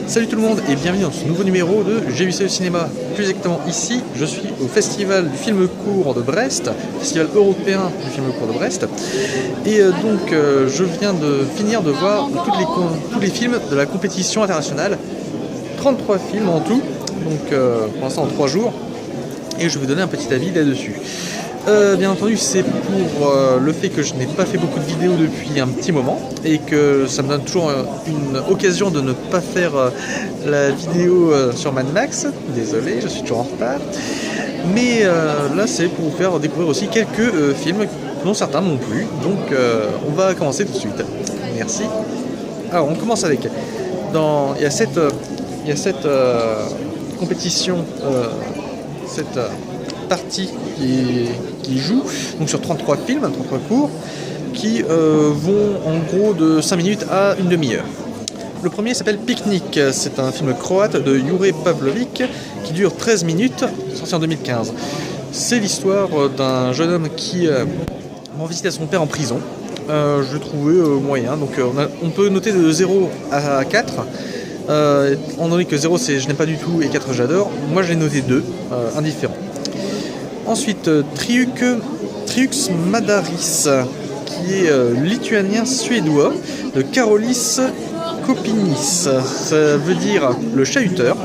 Salut tout le monde et bienvenue dans ce nouveau numéro de J'ai vu ça au cinéma. Plus exactement ici, je suis au Festival du film court de Brest, Festival européen du film court de Brest. Et donc je viens de finir de voir tous les films de la compétition internationale. 33 films en tout, donc pour l'instant en 3 jours. Et je vais vous donner un petit avis là-dessus. Bien entendu, c'est pour le fait que je n'ai pas fait beaucoup de vidéos depuis un petit moment et que ça me donne toujours une occasion de ne pas faire la vidéo sur Mad Max. Désolé, je suis toujours en retard. Mais là, c'est pour vous faire découvrir aussi quelques films dont certains m'ont plu. Donc, on va commencer tout de suite. Merci. Alors, on commence avec... Il y a cette compétition, cette partie qui joue donc sur 33 films, 33 courts, qui vont en gros de 5 minutes à une demi-heure. Le premier s'appelle Picnic, c'est un film croate de Jure Pavlovic qui dure 13 minutes, sorti en 2015. C'est l'histoire d'un jeune homme qui rend visite à son père en prison. Je l'ai trouvé moyen, donc on peut noter de 0 à 4. En donné que 0 c'est je n'aime pas du tout et 4 j'adore, moi je l'ai noté 2, indifférent. Ensuite, Triux Madaris, qui est lituanien-suédois, de Karolis Kopinis. Ça veut dire le chahuteur.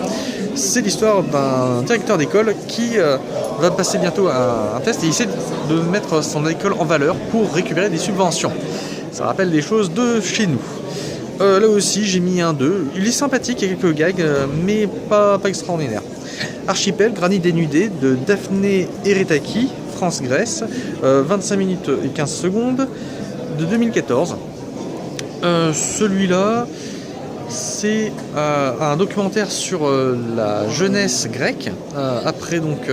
C'est l'histoire d'un directeur d'école qui va passer bientôt un test et essaie de mettre son école en valeur pour récupérer des subventions. Ça rappelle des choses de chez nous. Là aussi, j'ai mis un 2. Il est sympathique, il y a quelques gags, mais pas extraordinaire. Archipel, Granit dénudé de Daphné Eretaki, France-Grèce, 25 minutes et 15 secondes, de 2014. Celui-là, c'est un documentaire sur la jeunesse grecque, après donc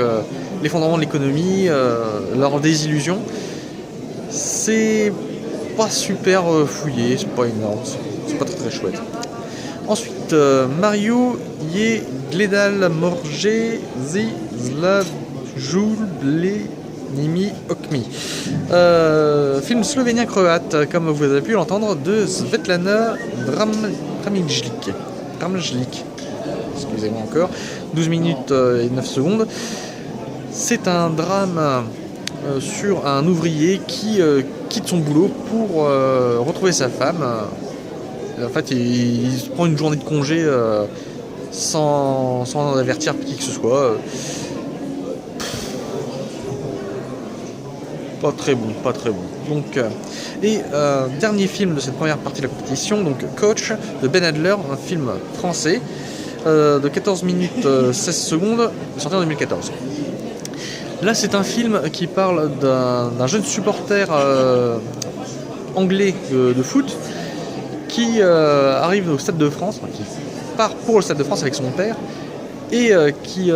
l'effondrement de l'économie, leur désillusion. C'est pas super fouillé, c'est pas énorme, c'est pas très chouette. Ensuite, Mario Ye Gledal Morge Zlajul Nimi Okmi. Film slovénien-croate, comme vous avez pu l'entendre, de Svetlana Dramjlik. Excusez-moi encore. 12 minutes et 9 secondes. C'est un drame sur un ouvrier qui quitte son boulot pour retrouver sa femme. En fait, il se prend une journée de congé sans avertir qui que ce soit. Pas très bon. Donc, dernier film de cette première partie de la compétition, donc Coach de Ben Adler, un film français de 14 minutes 16 secondes, sorti en 2014. Là, c'est un film qui parle d'un jeune supporter anglais de foot qui arrive au Stade de France, qui part pour le Stade de France avec son père, et qui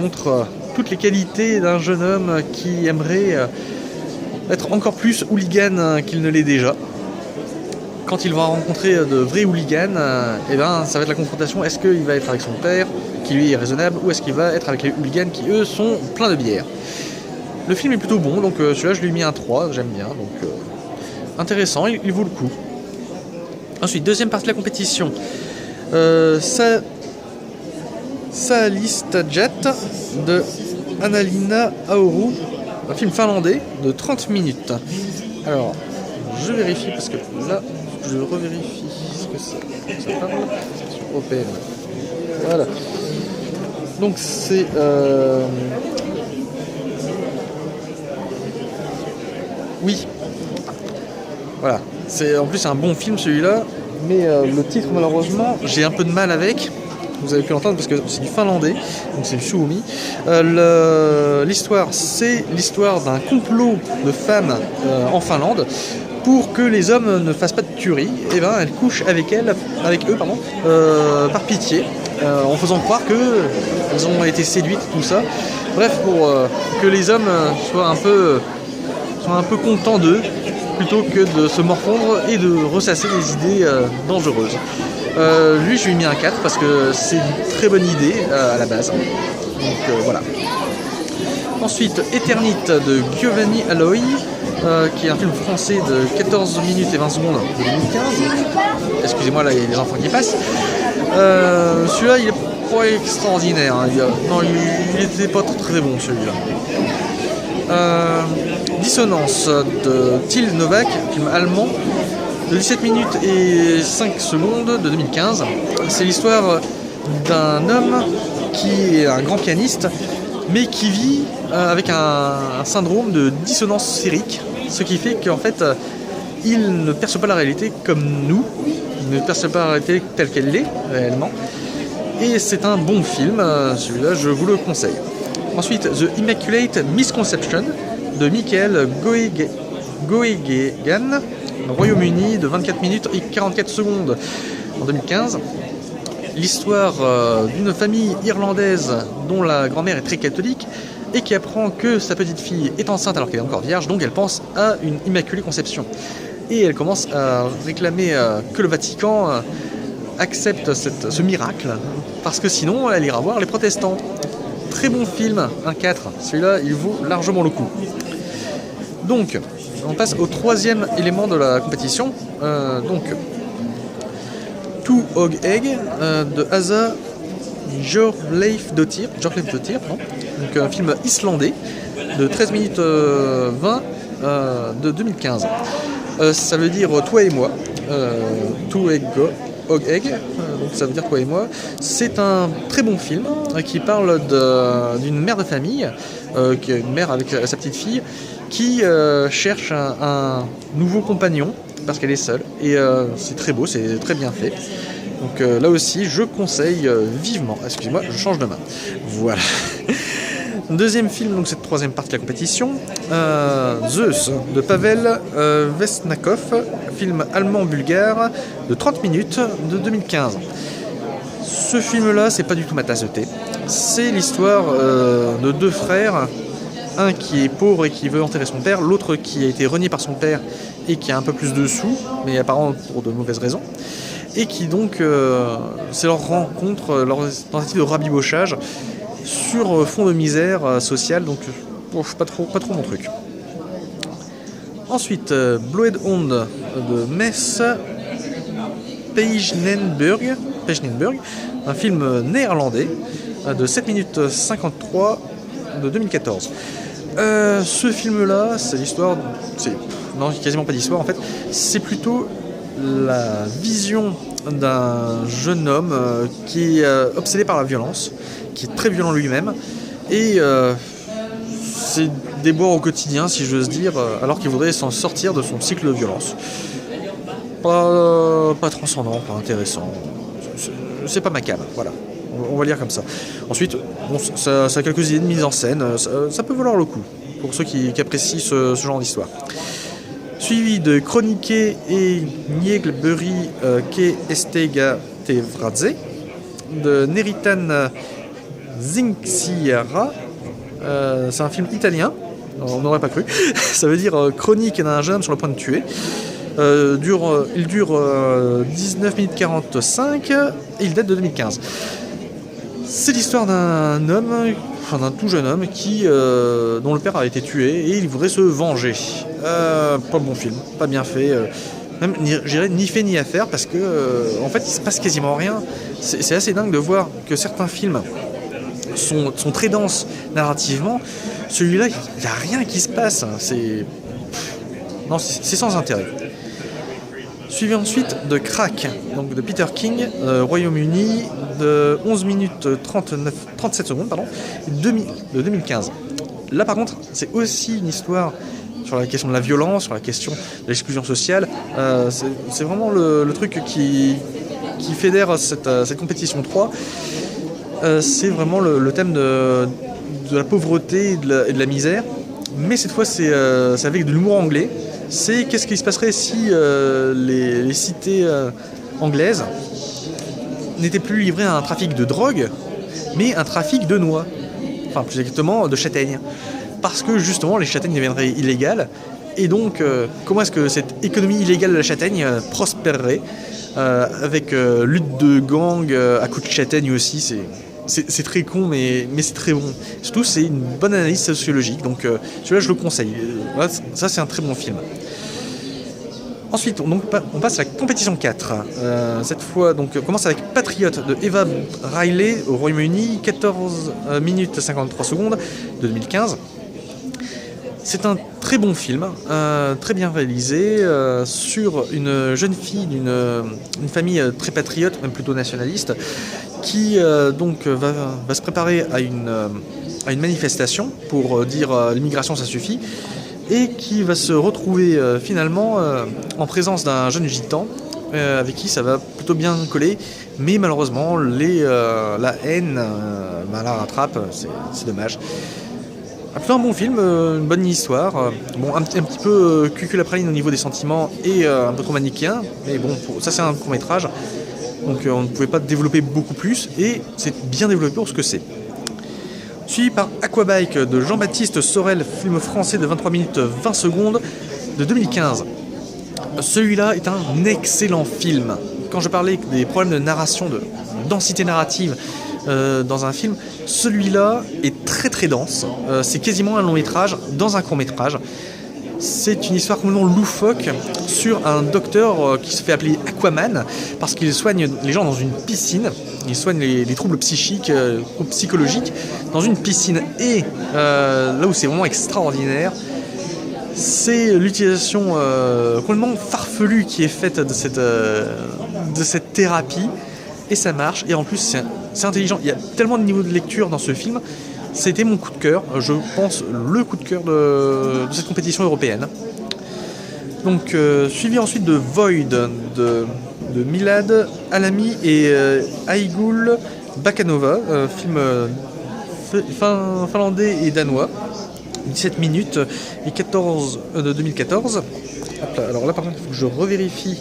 montre toutes les qualités d'un jeune homme qui aimerait être encore plus hooligan qu'il ne l'est déjà. Quand il va rencontrer de vrais hooligans, ça va être la confrontation. Est-ce qu'il va être avec son père, qui lui est raisonnable, ou est-ce qu'il va être avec les hooligans qui, eux, sont pleins de bière? Le film est plutôt bon, donc celui-là, je lui ai mis un 3, j'aime bien. Donc intéressant, il vaut le coup. Ensuite, deuxième partie de la compétition. Saalistajat de Annalina Auru, un film finlandais de 30 minutes. Alors, je vérifie parce que là, je revérifie ce que c'est. Ça parle européenne. Voilà. Donc c'est oui. Voilà. En plus c'est un bon film celui-là, mais le titre malheureusement j'ai un peu de mal avec. Vous avez pu l'entendre parce que c'est du finlandais, donc c'est du Suomi. L'histoire, c'est l'histoire d'un complot de femmes en Finlande pour que les hommes ne fassent pas de tuerie. Et elle couche avec eux, par pitié, en faisant croire qu'elles ont été séduites, tout ça. Bref, pour que les hommes soient un peu contents d'eux, plutôt que de se morfondre et de ressasser des idées dangereuses. Lui, je lui ai mis un 4 parce que c'est une très bonne idée à la base. Donc voilà. Ensuite, Eternite de Giovanni Aloi, qui est un film français de 14 minutes et 20 secondes de 2015. Excusez-moi, là il y a les enfants qui passent. Celui-là il est pas extraordinaire, hein. Il était pas très bon celui-là. Dissonance de Till Novak, film allemand de 17 minutes et 5 secondes de 2015. C'est l'histoire d'un homme qui est un grand pianiste mais qui vit avec un syndrome de dissonance sphérique, ce qui fait qu'en fait il ne perçoit pas la réalité comme nous, il ne perçoit pas la réalité telle qu'elle est réellement, et c'est un bon film, celui-là je vous le conseille. Ensuite, The Immaculate Misconception de Michael Goegegan, Royaume-Uni, de 24 minutes et 44 secondes en 2015. L'histoire d'une famille irlandaise dont la grand-mère est très catholique et qui apprend que sa petite fille est enceinte alors qu'elle est encore vierge, donc elle pense à une immaculée conception. Et elle commence à réclamer que le Vatican accepte ce miracle, parce que sinon elle ira voir les protestants. Très bon film, un 4, celui-là il vaut largement le coup. Donc, on passe au troisième élément de la compétition, Two Hog Egg de Asa Hjörleifdottir, donc un film islandais de 13 minutes 20 de 2015. Ça veut dire toi et moi, Two Hog Egg, donc ça veut dire toi et moi. C'est un très bon film qui parle d'une mère de famille, qui est une mère avec sa petite fille, qui cherche un nouveau compagnon parce qu'elle est seule, et c'est très beau, c'est très bien fait. Donc là aussi je conseille vivement. Excusez-moi, je change de main. Voilà. Deuxième film, donc cette troisième partie de la compétition, Zeus de Pavel Vesnakov, film allemand-bulgare de 30 minutes de 2015. Ce film-là, c'est pas du tout ma tasse de thé. C'est l'histoire de deux frères, un qui est pauvre et qui veut enterrer son père, l'autre qui a été renié par son père et qui a un peu plus de sous, mais apparemment pour de mauvaises raisons, et qui donc, c'est leur rencontre, leur tentative de rabibochage sur fond de misère sociale, donc pas trop mon truc. Ensuite, Bloodhound de Mess Pijnenburg, un film néerlandais de 7 minutes 53 de 2014. Ce film-là, c'est l'histoire... Non, quasiment pas d'histoire en fait. C'est plutôt la vision d'un jeune homme qui est obsédé par la violence, qui est très violent lui-même, et c'est des boires au quotidien, si j'ose dire, alors qu'il voudrait s'en sortir de son cycle de violence. Pas transcendant, pas intéressant. C'est pas ma came, voilà. On va lire comme ça. Ensuite, bon, ça a quelques idées de mise en scène, ça peut valoir le coup, pour ceux qui apprécient ce genre d'histoire. Suivi de Chronique et Nieglbury Ke Estega Tevradze de Neritan Zinxiara. C'est un film italien, on n'aurait pas cru. Ça veut dire chronique d'un jeune homme sur le point de tuer. Il dure 19 minutes 45 et il date de 2015. C'est l'histoire d'un tout jeune homme dont le père a été tué et il voudrait se venger. Pas bon film, pas bien fait, même je dirais ni fait ni à faire, parce que en fait il se passe quasiment rien. C'est assez dingue de voir que certains films sont très denses narrativement. Celui-là, il n'y a rien qui se passe. C'est sans intérêt. Suivi ensuite de Crack, donc de Peter King, Royaume-Uni, de 11 minutes 37 secondes, de 2015. Là par contre, c'est aussi une histoire sur la question de la violence, sur la question de l'exclusion sociale. C'est vraiment le truc qui fédère cette compétition 3. C'est vraiment le thème de la pauvreté et de la misère. Mais cette fois, c'est avec de l'humour anglais. C'est qu'est-ce qui se passerait si les cités anglaises n'étaient plus livrées à un trafic de drogue, mais un trafic de noix. Enfin, plus exactement, de châtaignes. Parce que justement, les châtaignes deviendraient illégales. Et donc, comment est-ce que cette économie illégale de la châtaigne prospérerait avec lutte de gang à coups de châtaigne aussi. c'est très con, mais c'est très bon. Surtout, c'est une bonne analyse sociologique, donc celui-là, je le conseille. Voilà, ça, c'est un très bon film. Ensuite, on passe à la compétition 4. Cette fois, on commence avec Patriot de Eva Riley au Royaume-Uni, 14 minutes 53 secondes de 2015. C'est un très bon film, très bien réalisé, sur une jeune fille d'une famille très patriote, même plutôt nationaliste, qui va se préparer à une manifestation pour dire l'immigration ça suffit, et qui va se retrouver finalement en présence d'un jeune gitan avec qui ça va plutôt bien coller, mais malheureusement la haine la rattrape, c'est dommage. Plutôt un bon film, une bonne histoire, bon, un petit peu cuculapraline au niveau des sentiments et un peu trop manichéen, mais bon, ça c'est un court métrage, donc on ne pouvait pas développer beaucoup plus, et c'est bien développé pour ce que c'est. Suivi par Aquabike de Jean-Baptiste Sorel, film français de 23 minutes 20 secondes de 2015. Celui-là est un excellent film. Quand je parlais des problèmes de narration, de densité narrative dans un film, celui-là est très très dense. C'est quasiment un long métrage dans un court métrage. C'est une histoire complètement loufoque sur un docteur qui se fait appeler Aquaman parce qu'il soigne les gens dans une piscine. Il soigne les troubles psychiques ou psychologiques dans une piscine. Et là où c'est vraiment extraordinaire, c'est l'utilisation complètement farfelue qui est faite de cette thérapie. Et ça marche. Et en plus, c'est intelligent. Il y a tellement de niveaux de lecture dans ce film. C'était mon coup de cœur, je pense le coup de cœur de cette compétition européenne. Donc suivi ensuite de Void de Milad Alami et Aigul Bakanova, film finlandais et danois, 17 minutes et 14 de 2014. Hop là, alors là par contre il faut que je revérifie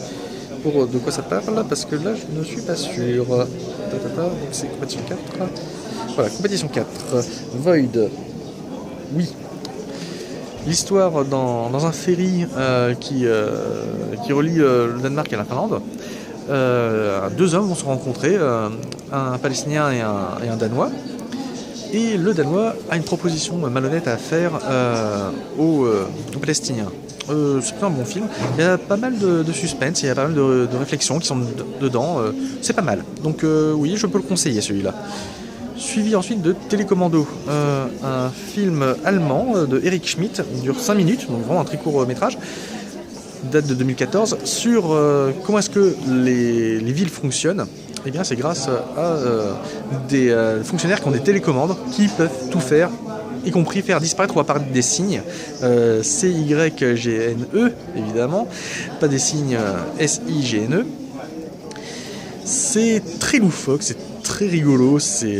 pour de quoi ça parle, parce que là je ne suis pas sûr. Donc c'est compétition 4. Voilà, compétition 4, Void, oui. L'histoire dans un ferry qui relie le Danemark à la Finlande. Deux hommes vont se rencontrer, un Palestinien et un Danois. Et le Danois a une proposition malhonnête à faire aux Palestiniens. C'est un bon film, il y a pas mal de suspense, il y a pas mal de réflexions qui sont dedans, c'est pas mal. Donc oui, je peux le conseiller celui-là. Suivi ensuite de Télécommando, un film allemand de Eric Schmidt, il dure 5 minutes, donc vraiment un très court métrage, date de 2014, sur comment est-ce que les villes fonctionnent. Eh bien c'est grâce à des fonctionnaires qui ont des télécommandes qui peuvent tout faire, y compris faire disparaître ou apparaître des signes, CYGNE évidemment, pas des signes SIGNE. C'est très loufoque, c'est très rigolo, c'est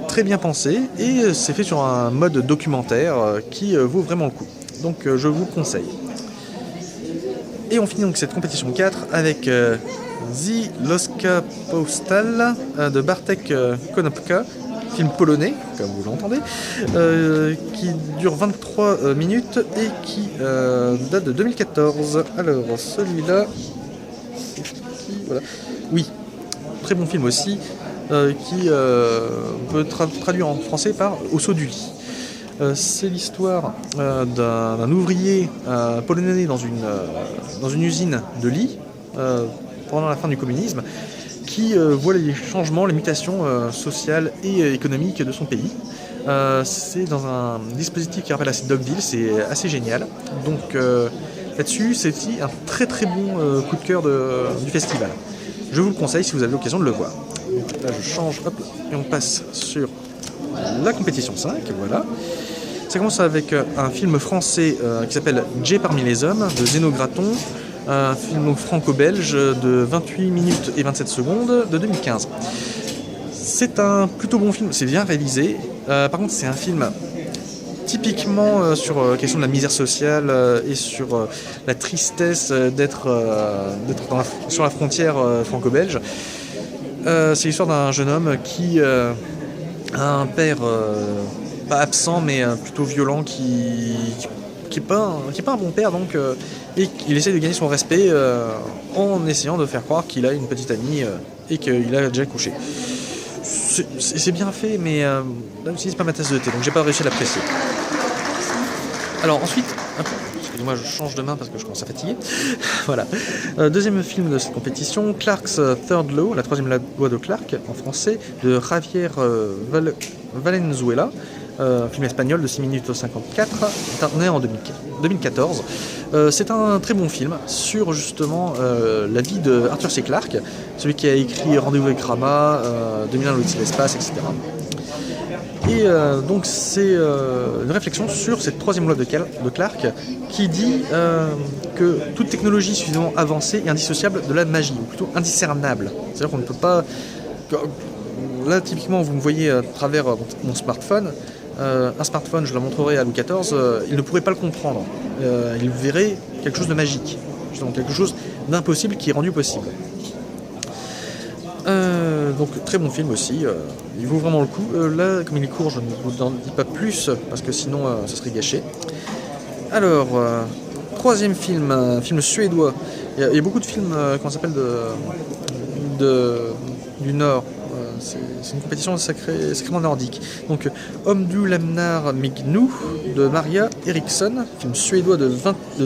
très bien pensé et c'est fait sur un mode documentaire qui vaut vraiment le coup. Donc je vous le conseille. Et on finit donc cette compétition 4 avec The Loska Postal de Bartek Konopka, film polonais, comme vous l'entendez, qui dure 23 minutes et qui date de 2014. Alors celui-là, voilà. Oui, très bon film aussi, qui peut traduire en français par Au saut du lit. C'est l'histoire d'un ouvrier polonais dans une usine de lits pendant la fin du communisme, qui voit les changements, les mutations sociales et économiques de son pays. C'est dans un dispositif qui rappelle assez Dogville, c'est assez génial. Donc là-dessus, c'est aussi un très très bon coup de cœur du festival. Je vous le conseille si vous avez l'occasion de le voir. Donc là je change, hop, et on passe sur la compétition 5, voilà. Ça commence avec un film français qui s'appelle Jay parmi les hommes de Zeno Graton, un film franco-belge de 28 minutes et 27 secondes de 2015. C'est un plutôt bon film, c'est bien réalisé. Par contre c'est un film typiquement sur la question de la misère sociale et sur la tristesse d'être sur la frontière franco-belge. C'est l'histoire d'un jeune homme qui a un père pas absent mais plutôt violent qui est pas un bon père, donc et il essaie de gagner son respect en essayant de faire croire qu'il a une petite amie et qu'il a déjà couché. c'est bien fait, mais là aussi c'est pas ma tasse de thé, donc j'ai pas réussi à l'apprécier. Alors ensuite, excusez-moi, je change de main parce que je commence à fatiguer. Voilà. Deuxième film de cette compétition, Clark's Third Law, la troisième loi de Clark en français, de Javier Valenzuela. Film espagnol de 6 minutes 54, né en 2014. C'est un très bon film sur justement la vie de Arthur C. Clarke, celui qui a écrit Rendez-vous avec Rama, 2001 l'Odyssée de l'espace, etc. Et donc c'est une réflexion sur cette troisième loi de Clarke qui dit que toute technologie suffisamment avancée est indissociable de la magie, ou plutôt indiscernable. C'est-à-dire qu'on ne peut pas... Là, typiquement, vous me voyez à travers mon smartphone. Un smartphone, je le montrerai à Louis XIV, il ne pourrait pas le comprendre. Il verrait quelque chose de magique, justement, quelque chose d'impossible qui est rendu possible. Donc très bon film aussi, il vaut vraiment le coup. Là, comme il est court, je ne vous en dis pas plus, parce que sinon ça serait gâché. Alors, troisième film, film suédois. Il y a beaucoup de films, comment ça s'appelle, du Nord. C'est une compétition sacrément nordique. Donc, Homme du Lämnar Mignou de Maria Eriksson, film suédois de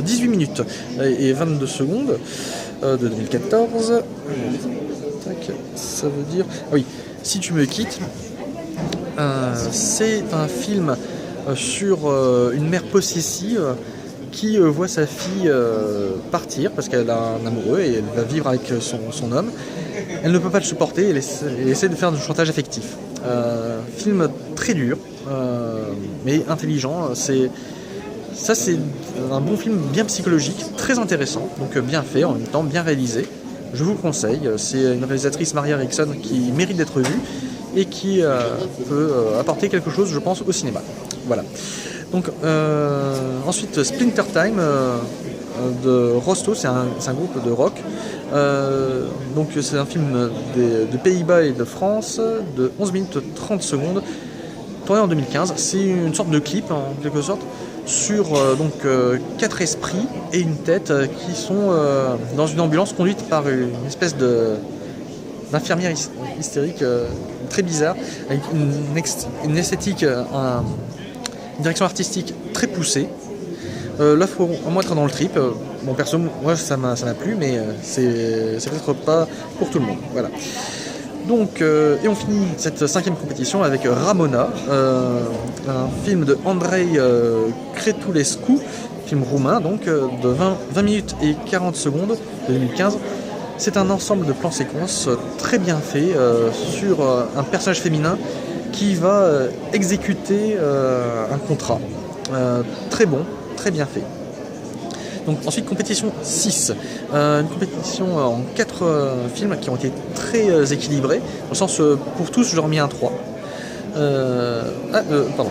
18 minutes et 22 secondes de 2014. Ça veut dire... Ah oui, Si tu me quittes. C'est un film sur une mère possessive qui voit sa fille partir parce qu'elle a un amoureux et elle va vivre avec son homme. Elle ne peut pas le supporter et elle essaie de faire du chantage affectif. Film très dur, mais intelligent. C'est un bon film bien psychologique, très intéressant, donc bien fait, en même temps bien réalisé. Je vous le conseille. C'est une réalisatrice, Maria Eriksson, qui mérite d'être vue et qui peut apporter quelque chose, je pense, au cinéma. Voilà. Donc, ensuite, Splinter Time de Rosto, c'est un groupe de rock. Donc, c'est un film de Pays-Bas et de France de 11 minutes 30 secondes, tourné en 2015. C'est une sorte de clip, en quelque sorte, sur 4 esprits et une tête qui sont dans une ambulance conduite par une espèce d'infirmière hystérique très bizarre, avec une esthétique, une direction artistique très poussée. Là, il faut au moins être dans le trip. Bon, perso, moi, ça m'a plu, mais c'est peut-être pas pour tout le monde. Voilà. Donc, et on finit cette 5e compétition avec Ramona, un film de Andrei Cretulescu, film roumain, donc de 20 minutes et 40 secondes de 2015. C'est un ensemble de plans séquences très bien fait sur un personnage féminin qui va exécuter un contrat. Très bon, très bien fait. Donc ensuite, compétition 6. Une compétition en 4 films qui ont été très équilibrés. Dans le sens, pour tous, je leur ai mis un 3. Pardon.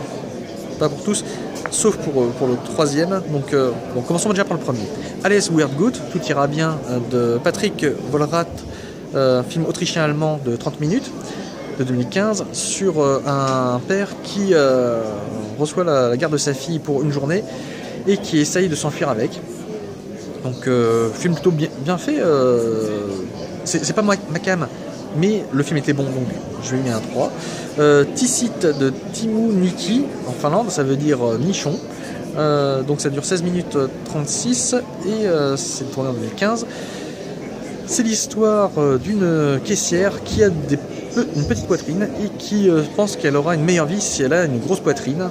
Pas pour tous, sauf pour le 3e. Donc, commençons déjà par le premier. Alles wird gut, tout ira bien, de Patrick Vollrath, film autrichien-allemand de 30 minutes, de 2015, sur un père qui reçoit la garde de sa fille pour une journée et qui essaye de s'enfuir avec. Donc, film plutôt bien fait. C'est pas ma cam, mais le film était bon, donc je lui ai mis un 3. Tissit de Timu Niki, en Finlande, ça veut dire nichon. Donc ça dure 16 minutes 36 et c'est tourné en 2015. C'est l'histoire d'une caissière qui a une petite poitrine et qui pense qu'elle aura une meilleure vie si elle a une grosse poitrine.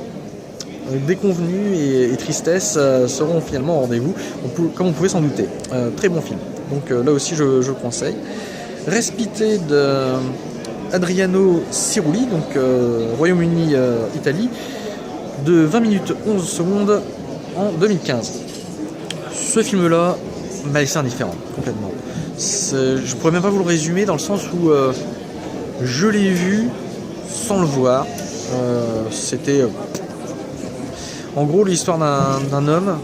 Déconvenus et tristesse seront finalement au rendez-vous, comme on pouvait s'en douter. Très bon film. Donc là aussi je le conseille. Respite de Adriano Cirulli, donc Royaume-Uni, Italie, de 20 minutes 11 secondes en 2015. Ce film-là m'a laissé indifférent, complètement. Je pourrais même pas vous le résumer dans le sens où je l'ai vu sans le voir. C'était en gros l'histoire d'un homme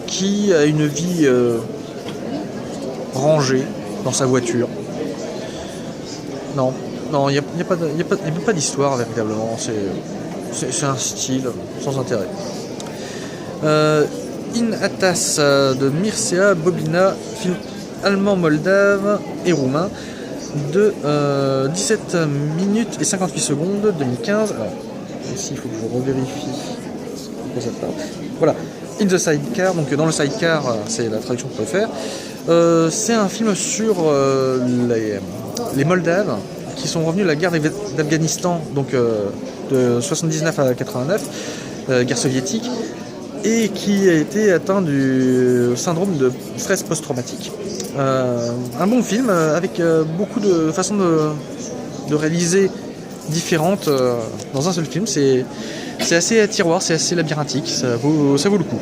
qui a une vie rangée dans sa voiture. Non, il n'y a pas d'histoire véritablement. C'est un style sans intérêt. In Atas de Mircea Bobina, film allemand, moldave et roumain de 17 minutes et 58 secondes, 2015. Alors, ici, il faut que je revérifie de quoi ça parle. Voilà, In the Sidecar, donc dans le sidecar, c'est la traduction qu'on peut faire. C'est un film sur les Moldaves qui sont revenus de la guerre d'Afghanistan, donc de 79 à 89, guerre soviétique, et qui a été atteint du syndrome de stress post-traumatique. Un bon film avec beaucoup de façons de réaliser différentes dans un seul film. C'est assez à tiroir, c'est assez labyrinthique, ça vaut le coup.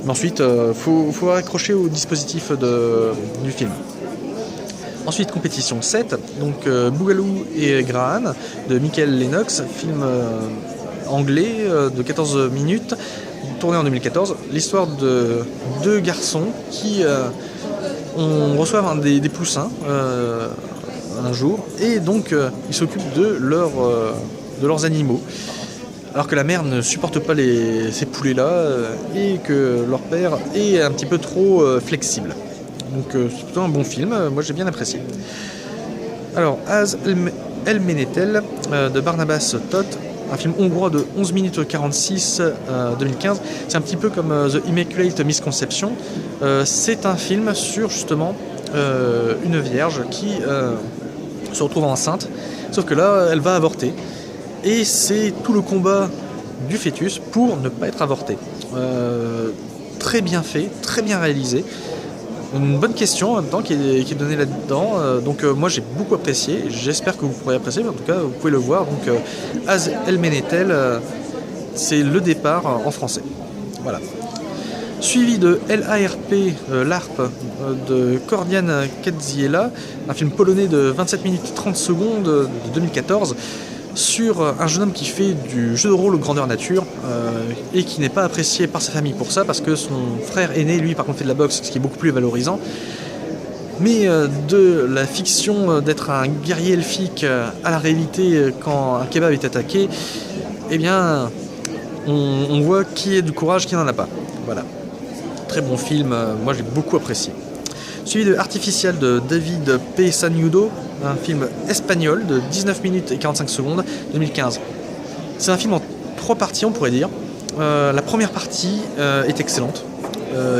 Mais ensuite, faut accrocher au dispositif du film. Ensuite, compétition 7, donc Boogaloo et Graham de Michael Lennox, film anglais de 14 minutes, tourné en 2014. L'histoire de deux garçons qui reçoivent des poussins un jour, et donc ils s'occupent de leurs animaux, alors que la mère ne supporte pas ces poulets-là et que leur père est un petit peu trop flexible. Donc c'est plutôt un bon film, moi j'ai bien apprécié. Alors, Az El Menetel de Barnabas Todt, un film hongrois de 11 minutes 46 2015. C'est un petit peu comme The Immaculate Misconception. C'est un film sur justement une vierge qui se retrouve enceinte, sauf que là elle va avorter. Et c'est tout le combat du fœtus pour ne pas être avorté. Très bien fait, très bien réalisé. Une bonne question en même temps qui est donnée là-dedans. Donc moi j'ai beaucoup apprécié. J'espère que vous pourrez apprécier, mais en tout cas vous pouvez le voir. Donc Az El Menetel, c'est le départ en français. Voilà. Suivi de LARP, l'ARP de Kordian Kadziela, un film polonais de 27 minutes 30 secondes de 2014. Sur un jeune homme qui fait du jeu de rôle grandeur nature et qui n'est pas apprécié par sa famille pour ça, parce que son frère aîné, lui, par contre, fait de la boxe, ce qui est beaucoup plus valorisant. Mais de la fiction d'être un guerrier elfique à la réalité quand un kebab est attaqué, eh bien, on voit qui a du courage, qui n'en a pas. Voilà. Très bon film, moi j'ai beaucoup apprécié. Suivi de Artificial de David P. Sanudo, un film espagnol de 19 minutes et 45 secondes, 2015. C'est un film en 3 parties, on pourrait dire. La première partie est excellente.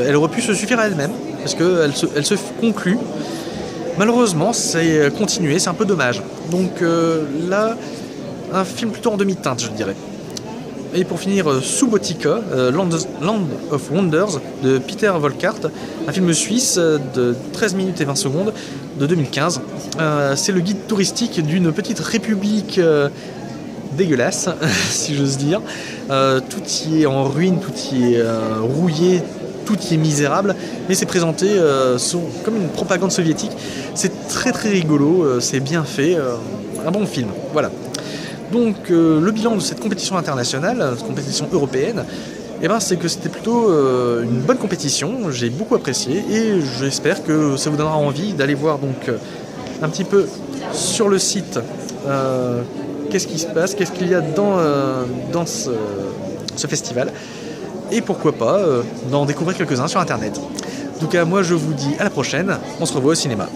Elle aurait pu se suffire à elle-même, parce qu'elle se conclut. Malheureusement, c'est continué, c'est un peu dommage. Donc là, un film plutôt en demi-teinte, je dirais. Et pour finir, Subotica, Land of Wonders de Peter Volkart, un film suisse de 13 minutes et 20 secondes de 2015. C'est le guide touristique d'une petite république dégueulasse, si j'ose dire. Tout y est en ruine, tout y est rouillé, tout y est misérable, mais c'est présenté comme une propagande soviétique. C'est très très rigolo, c'est bien fait, un bon film. Voilà. Donc le bilan de cette compétition internationale, cette compétition européenne, c'est que c'était plutôt une bonne compétition, j'ai beaucoup apprécié et j'espère que ça vous donnera envie d'aller voir donc un petit peu sur le site qu'est-ce qui se passe, qu'est-ce qu'il y a dans ce festival, et pourquoi pas d'en découvrir quelques-uns sur internet. En tout cas, moi je vous dis à la prochaine, on se revoit au cinéma.